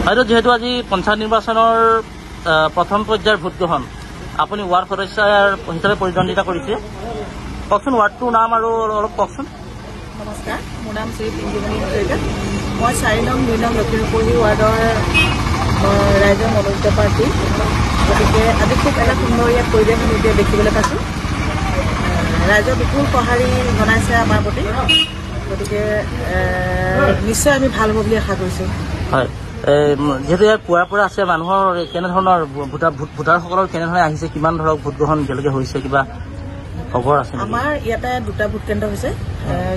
হয়তো যেহেতু আজি পঞ্চায়ত নিৰ্বাচনৰ প্ৰথম পৰ্যায়ৰ ভোট গ্ৰহণ আপুনি ৱাৰ্ড সদস্য হিচাপে প্ৰতিদ্বন্দ্বিতা কৰিছে কওকচোন ৱাৰ্ডটোৰ নাম আৰু অলপ কওকচোন। নমস্কাৰ, মোৰ নাম শ্ৰী পিংকুমণি হাজৰিকা। মই 4 নং 2 নং লখিমপুৰ ৱাৰ্ডৰ ৰাইজৰ মনোনীত প্ৰাৰ্থী। গতিকে আজি খুব এটা সুন্দৰ ইয়াত পৰিৱেশ আমি এতিয়া দেখিবলৈ পাইছোঁ। ৰাইজৰ বিপুল সঁহাৰি জনাইছে আমাৰ প্ৰতি। গতিকে নিশ্চয় আমি ভাল হ'ব বুলি আশা কৰিছোঁ। হয়, যেহেতু ইয়াৰ পুৱাৰ পৰা আছে মানুহৰ কেনেধৰণৰ ভোটাৰসকলৰ কেনেধৰণে আহিছে, কিমান ধৰক ভোট গ্ৰহণ এতিয়ালৈকে হৈছে, কিবা খবৰ আছে? আমাৰ ইয়াতে 2টা ভোট কেন্দ্ৰ হৈছে।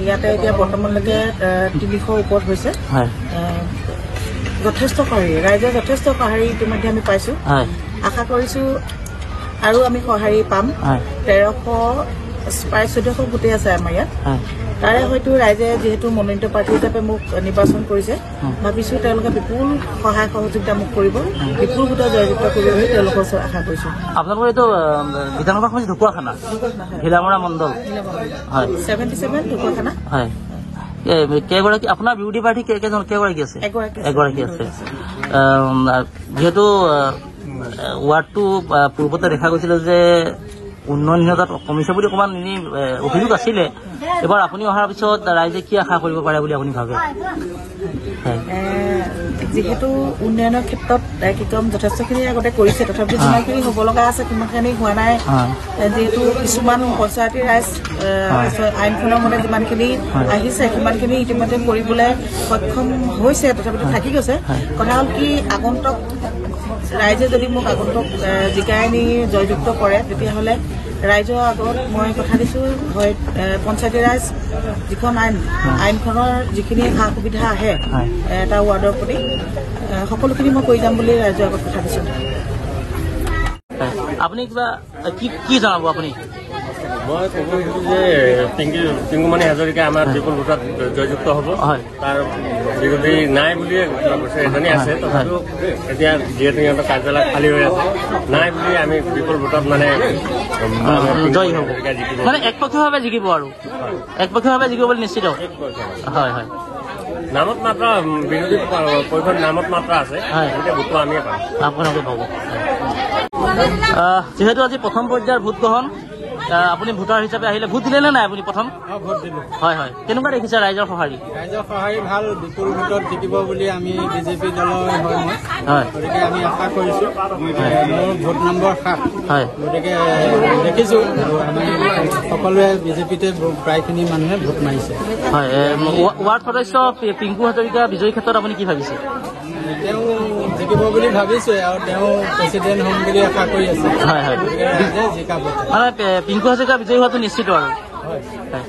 ইয়াতে এতিয়া বৰ্তমানলৈকে 300 ওপৰত হৈছে। যথেষ্ট সঁহাৰি, ৰাইজৰ যথেষ্ট সঁহাৰি ইতিমধ্যে আমি পাইছোঁ। আশা কৰিছোঁ আৰু আমি সঁহাৰি পাম। 1300 প্ৰায় 1400 ভোটে আছে আমাৰ ইয়াত। তাৰে হয়তো ৰাইজে যিহেতু মনোনীত প্ৰাৰ্থী হিচাপে মোক নিৰ্বাচন কৰিছে, ভাবিছোঁ তেওঁলোকে বিপুল সহায় সহযোগিতা মোক কৰিব, বিপুল ভোটৰ জয়যুক্ত কৰিব বুলি তেওঁলোকৰ ওচৰত আশা কৰিছোঁ। আপোনালোকৰ এইটো বিধানসভা সমষ্টি ঢকুৱাখানা হিলামৰা মণ্ডল 77 ঢকুৱাখানা। হয়, কেইগৰাকী আপোনাৰ বিৰোধী প্ৰাৰ্থী কেইগৰাকী আছে? এগৰাকী আছে। যিহেতু ৱাৰ্ডটো পূৰ্বতে দেখা গৈছিলে যে উন্নয়নহীনতাত কমিছে বুলি অকণমান এনেই অভিযোগ আছিলে। এবাৰ আপুনি অহাৰ পিছত ৰাইজে কি আশা কৰিব পাৰে বুলি আপুনি ভাবে? যিহেতু উন্নয়নৰ ক্ষেত্ৰত কিকম যথেষ্টখিনি আগতে কৰিছে, তথাপিও যিমানখিনি হ'ব লগা আছে সিমানখিনি হোৱা নাই। যিহেতু কিছুমান পঞ্চায়তী ৰাইজ আইনখনৰ মতে যিমানখিনি আহিছে সিমানখিনি ইতিমধ্যে কৰিবলৈ সক্ষম হৈছে, তথাপিতো থাকি গৈছে। কথা হ'ল কি, আগন্তুক ৰাইজে যদি মোক আগন্তুক জিকাই নি জয়যুক্ত কৰে তেতিয়াহ'লে ৰাইজৰ আগত মই কথা দিছোঁ, হয় পঞ্চায়তী ৰাইজ যিখন আইনখনৰ যিখিনি সা সুবিধা আহে এটা ৱাৰ্ডৰ প্ৰতি সকলোখিনি মই কৰি যাম বুলি ৰাইজৰ আগত কথা দিছোঁ। আপুনি কিবা কি জনাব? আপুনি মই ক'ব খুজিছোঁ যে পিংকুমণি হাজৰিকা আমাৰ বিপুল ভোটত জয়যুক্ত হ'ব। তাৰ বিৰোধী নাই বুলিয়ে ঘোষণা কৰিছে, এজনী আছে। তথাপিও এতিয়া যিহেতু সিহঁতৰ কাৰ্যালয় খালী হৈ আছে, নাই বুলি আমি বিপুল ভোটত মানে জয়ী হ'ব, মানে একপক্ষীয়ভাৱে জিকিব আৰু একপক্ষীয়ভাৱে জিকিব বুলি নিশ্চিত। হয় হয়, নামত মাত্ৰ বিৰোধী পক্ষৰ নামত মাত্ৰ আছে, গতিকে ভোটটো আমিয়ে পাম, আপোনালোকে পাব। যিহেতু আজি প্ৰথম পৰ্যায়ৰ ভোট গ্ৰহণ, আপুনি ভোটাৰ হিচাপে আহিলে ভোট দিলে নে নাই আপুনি? প্ৰথম ভোট দিলোঁ। হয় হয়, কেনেকুৱা দেখিছে ৰাইজৰ সঁহাৰি? ৰাইজৰ সঁহাৰি ভাল, বিপুল ভোটত জিকিব বুলি আমি বিজেপি দলৰ হয় মই, গতিকে আমি আশা কৰিছোঁ। মোৰ ভোট নম্বৰ 7। হয়, গতিকে দেখিছোঁ আমি সকলোৱে বিজেপিতে প্ৰায়খিনি মানুহে ভোট মাৰিছে। হয়, ৱাৰ্ড সদস্য পিংকু হাজৰিকা বিজয়ী ক্ষেত্ৰত আপুনি কি ভাবিছে? তেওঁ জিকিব বুলি ভাবিছোঁ আৰু তেওঁ প্ৰেচিডেণ্ট হ'ম বুলি আশা কৰি আছে। হয় হয়, গতিকে ৰাইজে জিকাব, মানে পিংকু হাজৰিকা বিজয়ী হোৱাটো নিশ্চিত আৰু। হয়।